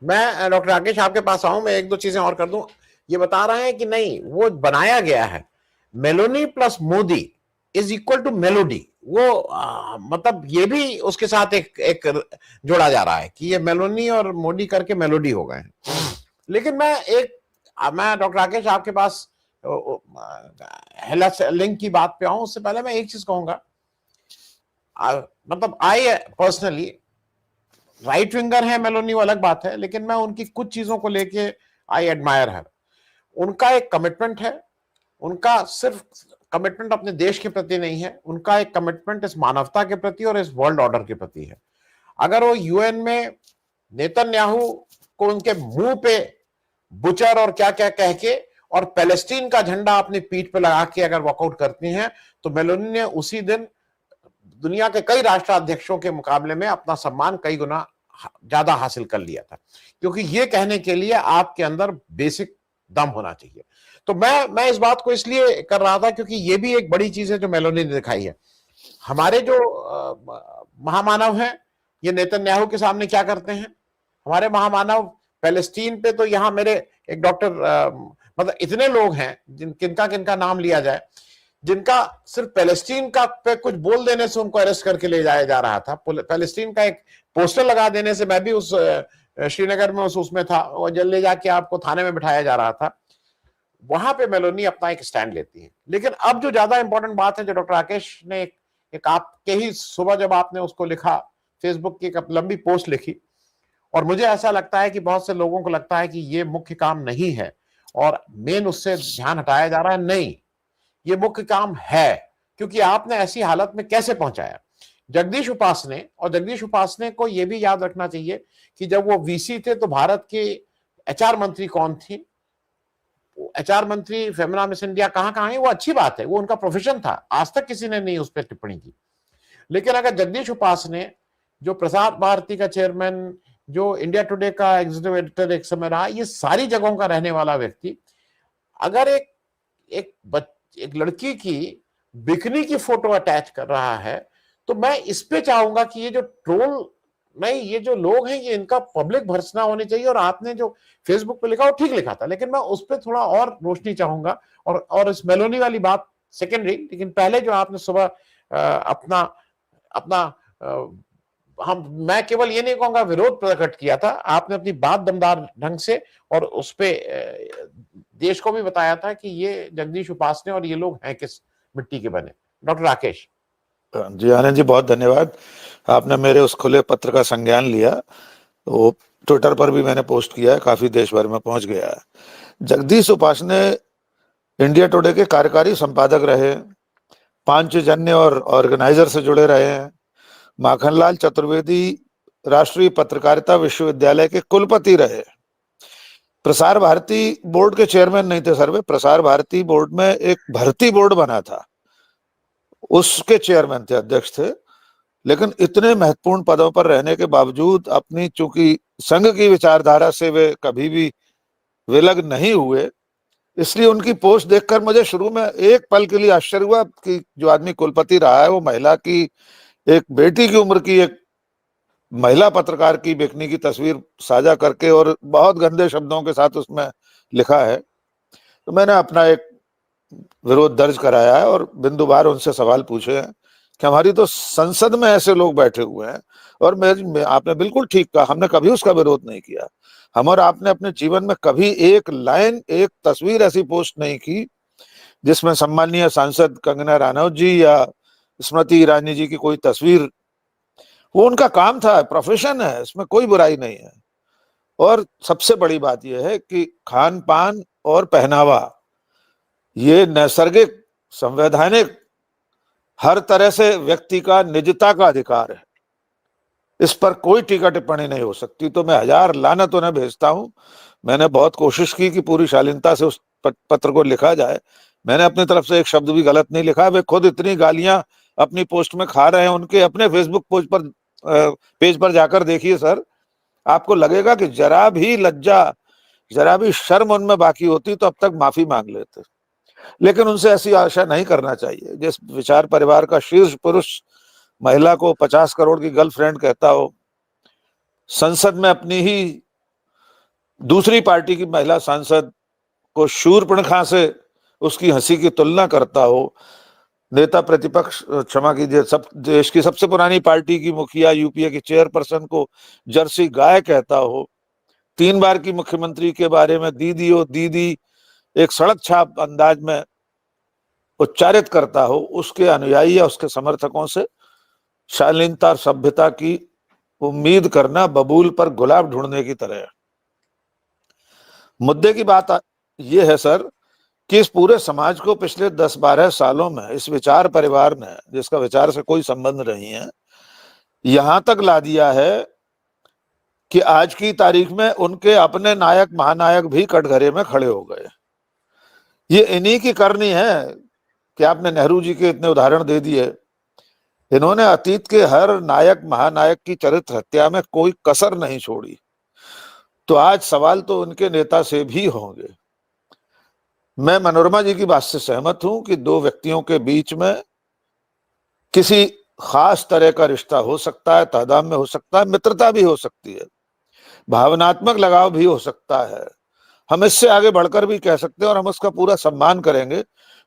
मैं डॉक्टर राकेश आपके पास आऊं, मैं एक दो चीजें और कर दूं। ये बता रहे हैं कि नहीं, वो बनाया गया है Meloni plus Modi is equal to melody. वो मतलब ये भी उसके साथ एक एक जोड़ा जा रहा है कि ये मेलोनी और मोदी करके मेलोडी हो गए हैं। लेकिन मैं डॉक्टर राकेश आपके पास हेल्थ लिंक की बात पे आऊं, उससे पहले मैं एक चीज कहूंगा। मतलब आई पर्सनली राइट विंगर है मेलोनी, वो अलग बात है, लेकिन मैं उनकी कुछ चीजों को लेके आई एडमायर है। उनका एक कमिटमेंट है, उनका सिर्फ कमिटमेंट अपने देश के प्रति नहीं है, उनका एक कमिटमेंट इस मानवता के प्रति और इस वर्ल्ड ऑर्डर के प्रति है। अगर वो यूएन में नेतन्याहू को उनके मुंह पे बुचर और क्या क्या कह के और पैलेस्टीन का झंडा अपनी पीठ पे लगा के अगर वॉकआउट करती हैं, तो मेलोनी ने उसी दिन दुनिया के कई राष्ट्राध्यक्षों के मुकाबले में अपना सम्मान कई गुना ज्यादा हासिल कर लिया था। क्योंकि ये कहने के लिए आपके अंदर बेसिक दम होना चाहिए। तो मैं इस बात को इसलिए कर रहा था क्योंकि ये भी एक बड़ी चीज है जो मेलोनी ने दिखाई है। हमारे जो महामानव हैं, ये नेतन्याहू के सामने क्या करते हैं? हमारे महामानव पैलेस्टीन पे, तो यहां मेरे एक डॉक्टर मतलब इतने लोग हैं किनका किनका नाम लिया जाए, जिनका सिर्फ पैलेस्टीन का पे कुछ बोल देने से उनको अरेस्ट करके ले जाया जा रहा था। पैलेस्टीन का एक पोस्टर लगा देने से, मैं भी उस श्रीनगर में उसमें था, और जल ले जाके आपको थाने में बिठाया जा रहा था। वहां पे मेलोनी अपना एक स्टैंड लेती है। लेकिन अब जो ज्यादा इंपॉर्टेंट बात है, जो डॉक्टर राकेश ने एक आपके ही सुबह जब आपने उसको लिखा, फेसबुक की एक लंबी पोस्ट लिखी, और मुझे ऐसा लगता है कि बहुत से लोगों को लगता है कि ये मुख्य काम नहीं है और मेन उससे ध्यान हटाया जा रहा है। नहीं, ये मुख्य काम है। क्योंकि आपने ऐसी हालत में कैसे पहुंचाया जगदीश उपासने, और जगदीश उपासने को यह भी याद रखना चाहिए कि जब वो वीसी थे तो भारत के एचआर मंत्री कौन थी? एचआर मंत्री फेमिना मिस इंडिया कहां कहां है, वो अच्छी बात है, वो उनका प्रोफेशन था, आज तक किसी ने नहीं उस पर टिप्पणी की। लेकिन अगर जगदीश उपासने, जो प्रसार भारती का चेयरमैन, जो इंडिया टुडे का एग्जीक्यूटिव एडिटर एक समय रहा, ये सारी जगहों का रहने वाला व्यक्ति, अगर एक एक लड़की की बिकनी की फोटो अटैच कर रहा है, तो मैं इस पे चाहूंगा कि ये जो ट्रोल नहीं, ये जो लोग हैं, ये इनका पब्लिक भर्त्सना होनी चाहिए। और आपने जो फेसबुक पे लिखा वो ठीक लिखा था, लेकिन मैं उस पर थोड़ा और रोशनी चाहूंगा। और इस मेलोनी वाली बात सेकेंडरी, लेकिन पहले जो आपने सुबह अपना अपना मैं केवल ये नहीं कहूंगा विरोध प्रकट किया था, आपने अपनी बात दमदार ढंग से और उस पे देश को भी बताया था कि ये जगदीश उपासने और ये लोग हैं किस मिट्टी के बने। डॉक्टर राकेश जी, आनंद जी, बहुत धन्यवाद। आपने मेरे उस खुले पत्र का संज्ञान लिया, तो ट्विटर पर भी मैंने पोस्ट किया है, काफी देश भर में पहुंच गया है। जगदीश उपासने इंडिया टुडे के कार्यकारी संपादक रहे, पांचजन्य और ऑर्गेनाइजर से जुड़े रहे हैं। माखनलाल चतुर्वेदी राष्ट्रीय पत्रकारिता विश्वविद्यालय के कुलपति रहे। प्रसार भारती बोर्ड के चेयरमैन नहीं थे सर, वे प्रसार भारती बोर्ड में एक भर्ती बोर्ड बना था, उसके चेयरमैन थे, अध्यक्ष थे। लेकिन इतने महत्वपूर्ण पदों पर रहने के बावजूद अपनी, चूंकि संघ की विचारधारा से वे कभी भी विलग नहीं हुए, इसलिए उनकी पोस्ट देखकर मुझे शुरू में एक पल के लिए आश्चर्य हुआ कि जो आदमी कुलपति रहा है, वो महिला की, एक बेटी की उम्र की एक महिला पत्रकार की बिकनी की तस्वीर साझा करके और बहुत गंदे शब्दों के साथ उसमें लिखा है। तो मैंने अपना एक विरोध दर्ज कराया है और बिंदुवार उनसे सवाल पूछे हैं कि हमारी तो संसद में ऐसे लोग बैठे हुए हैं, और आपने बिल्कुल ठीक कहा, हमने कभी उसका विरोध नहीं किया। हम और आपने अपने जीवन में कभी एक लाइन, एक तस्वीर ऐसी पोस्ट नहीं की जिसमें सम्मानीय सांसद कंगना रनौत जी या स्मृति ईरानी जी की कोई तस्वीर, वो उनका काम था, प्रोफेशन है, इसमें कोई बुराई नहीं है। और सबसे बड़ी बात यह है कि खान पान और पहनावा, ये नैसर्गिक, संवैधानिक, हर तरह से व्यक्ति का निजता का अधिकार है, इस पर कोई टीका टिप्पणी नहीं हो सकती। तो मैं हजार लानत उन्हें भेजता हूं। मैंने बहुत कोशिश की कि पूरी शालीनता से उस पत्र को लिखा जाए, मैंने अपनी तरफ से एक शब्द भी गलत नहीं लिखा। वे खुद इतनी गालियां अपनी पोस्ट में खा रहे हैं, उनके अपने फेसबुक पेज पर जाकर देखिए सर, आपको लगेगा कि जरा भी लज्जा, जरा भी शर्म उनमें बाकी होती तो अब तक माफी मांग लेते। लेकिन उनसे ऐसी आशा नहीं करना चाहिए। जिस विचार परिवार का शीर्ष पुरुष महिला को 50 करोड़ की गर्लफ्रेंड कहता हो, संसद में अपनी ही दूसरी पार्टी की महिला सांसद को शूर्पणखा से उसकी हंसी की तुलना करता हो, नेता प्रतिपक्ष, क्षमा कीजिए, सब देश की सबसे पुरानी पार्टी की मुखिया, यूपीए की चेयरपर्सन को जर्सी गाय कहता हो, 3 बार की मुख्यमंत्री के बारे में दीदी ओ दीदी एक सड़क छाप अंदाज में उच्चारित करता हो, उसके अनुयायी या उसके समर्थकों से शालीनता और सभ्यता की उम्मीद करना बबूल पर गुलाब ढूंढने की तरह है। मुद्दे की बात यह है सर कि इस पूरे समाज को पिछले 10-12 सालों में इस विचार परिवार ने, जिसका विचार से कोई संबंध नहीं है, यहां तक ला दिया है कि आज की तारीख में उनके अपने नायक महानायक भी कटघरे में खड़े हो गए। ये इन्हीं की करनी है कि आपने नेहरू जी के इतने उदाहरण दे दिए। इन्होंने अतीत के हर नायक महानायक की चरित्र हत्या में कोई कसर नहीं छोड़ी। तो आज सवाल तो उनके नेता से भी होंगे। मैं मनोरमा जी की बात से सहमत हूं कि दो व्यक्तियों के बीच में किसी खास तरह का रिश्ता हो सकता है, तादाद में हो सकता है, मित्रता भी हो सकती है, भावनात्मक लगाव भी हो सकता है। हम इससे आगे बढ़कर भी कह सकते हैं और हम उसका पूरा सम्मान करेंगे।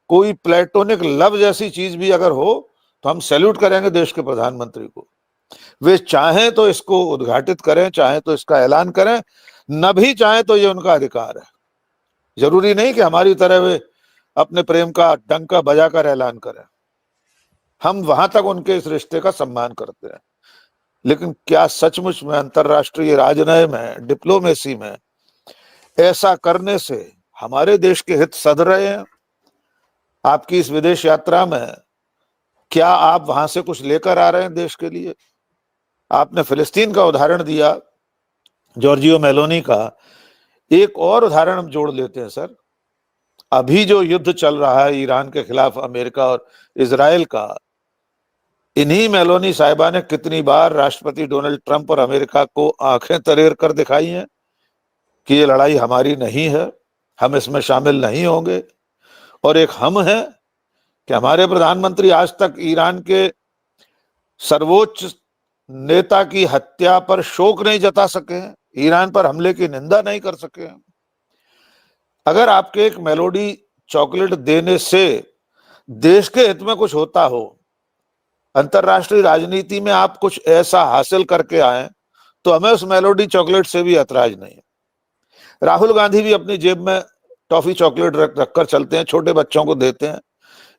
कोई प्लेटोनिक लव जैसी चीज भी अगर हो तो हम सैल्यूट करेंगे देश के प्रधानमंत्री को। वे चाहें तो इसको उद्घाटित करें, चाहें तो इसका ऐलान करें, न भी चाहें तो ये उनका अधिकार है। जरूरी नहीं कि हमारी तरह वे अपने प्रेम का डंका बजाकर ऐलान करें। हम वहां तक उनके इस रिश्ते का सम्मान करते हैं। लेकिन क्या सचमुच में अंतरराष्ट्रीय राजनय में, डिप्लोमेसी में ऐसा करने से हमारे देश के हित सध रहे हैं? आपकी इस विदेश यात्रा में क्या आप वहां से कुछ लेकर आ रहे हैं देश के लिए? आपने फिलिस्तीन का उदाहरण दिया, जॉर्जियो मेलोनी का। एक और उदाहरण हम जोड़ लेते हैं सर। अभी जो युद्ध चल रहा है ईरान के खिलाफ अमेरिका और इजराइल का, इन्हीं मेलोनी साहिबा ने कितनी बार राष्ट्रपति डोनाल्ड ट्रंप और अमेरिका को आंखें तरेर कर दिखाई हैं कि ये लड़ाई हमारी नहीं है, हम इसमें शामिल नहीं होंगे। और एक हम है कि हमारे प्रधानमंत्री आज तक ईरान के सर्वोच्च नेता की हत्या पर शोक नहीं जता सके हैं, ईरान पर हमले की निंदा नहीं कर सके हैं। अगर आपके एक मेलोडी चॉकलेट देने से देश के हित में कुछ होता हो, अंतरराष्ट्रीय राजनीति में आप कुछ ऐसा हासिल करके आए, तो हमें उस मेलोडी चॉकलेट से भी ऐतराज नहीं है। राहुल गांधी भी अपनी जेब में टॉफी चॉकलेट रखकर चलते हैं, छोटे बच्चों को देते हैं।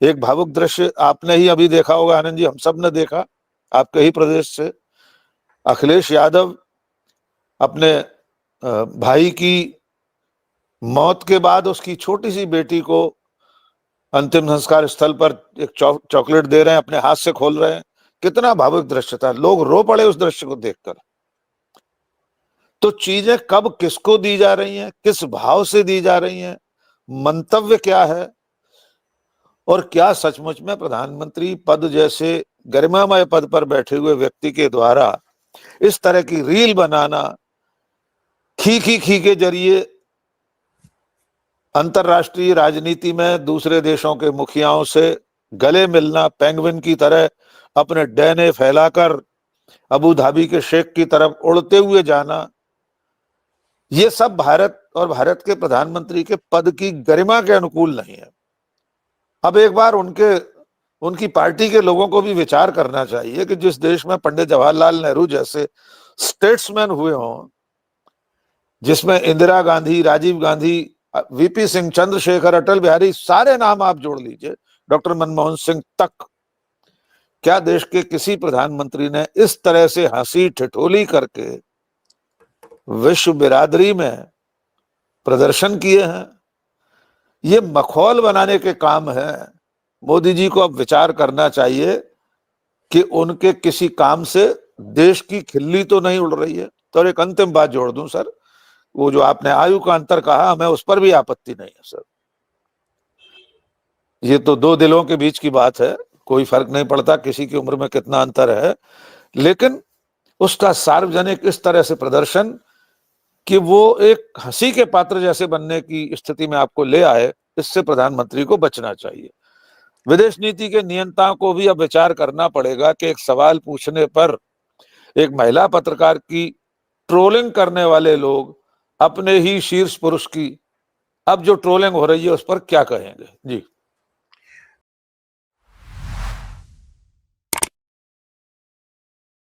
एक भावुक दृश्य आपने ही अभी देखा होगा आनंद जी, हम सब ने देखा आपके ही प्रदेश से। अखिलेश यादव अपने भाई की मौत के बाद उसकी छोटी सी बेटी को अंतिम संस्कार स्थल पर एक चॉकलेट दे रहे हैं, अपने हाथ से खोल रहे हैं। कितना भावुक दृश्य था, लोग रो पड़े उस दृश्य को देखकर। तो चीजें कब किसको दी जा रही हैं, किस भाव से दी जा रही हैं, मंतव्य क्या है, और क्या सचमुच में प्रधानमंत्री पद जैसे गरिमामय पद पर बैठे हुए व्यक्ति के द्वारा इस तरह की रील बनाना, खी के जरिए अंतरराष्ट्रीय राजनीति में दूसरे देशों के मुखियाओं से गले मिलना, पेंगुइन की तरह अपने डैने फैलाकर अबू धाबी के शेख की तरफ उड़ते हुए जाना, ये सब भारत और भारत के प्रधानमंत्री के पद की गरिमा के अनुकूल नहीं है। अब एक बार उनकी पार्टी के लोगों को भी विचार करना चाहिए कि जिस देश में पंडित जवाहरलाल नेहरू जैसे स्टेट्समैन हुए हों, जिसमें इंदिरा गांधी, राजीव गांधी, वीपी सिंह, चंद्रशेखर, अटल बिहारी, सारे नाम आप जोड़ लीजिए, डॉक्टर मनमोहन सिंह तक, क्या देश के किसी प्रधानमंत्री ने इस तरह से हंसी ठिठोली करके विश्व बिरादरी में प्रदर्शन किए हैं? ये मखौल बनाने के काम है। मोदी जी को अब विचार करना चाहिए कि उनके किसी काम से देश की खिल्ली तो नहीं उड़ रही है। तो एक अंतिम बात जोड़ दूं सर, वो जो आपने आयु का अंतर कहा, हमें उस पर भी आपत्ति नहीं है सर। ये तो दो दिलों के बीच की बात है, कोई फर्क नहीं पड़ता किसी की उम्र में कितना अंतर है, लेकिन उसका सार्वजनिक इस तरह से प्रदर्शन कि वो एक हंसी के पात्र जैसे बनने की स्थिति में आपको ले आए, इससे प्रधानमंत्री को बचना चाहिए। विदेश नीति के नियंताओं को भी अब विचार करना पड़ेगा कि एक सवाल पूछने पर एक महिला पत्रकार की ट्रोलिंग करने वाले लोग अपने ही शीर्ष पुरुष की अब जो ट्रोलिंग हो रही है उस पर क्या कहेंगे जी?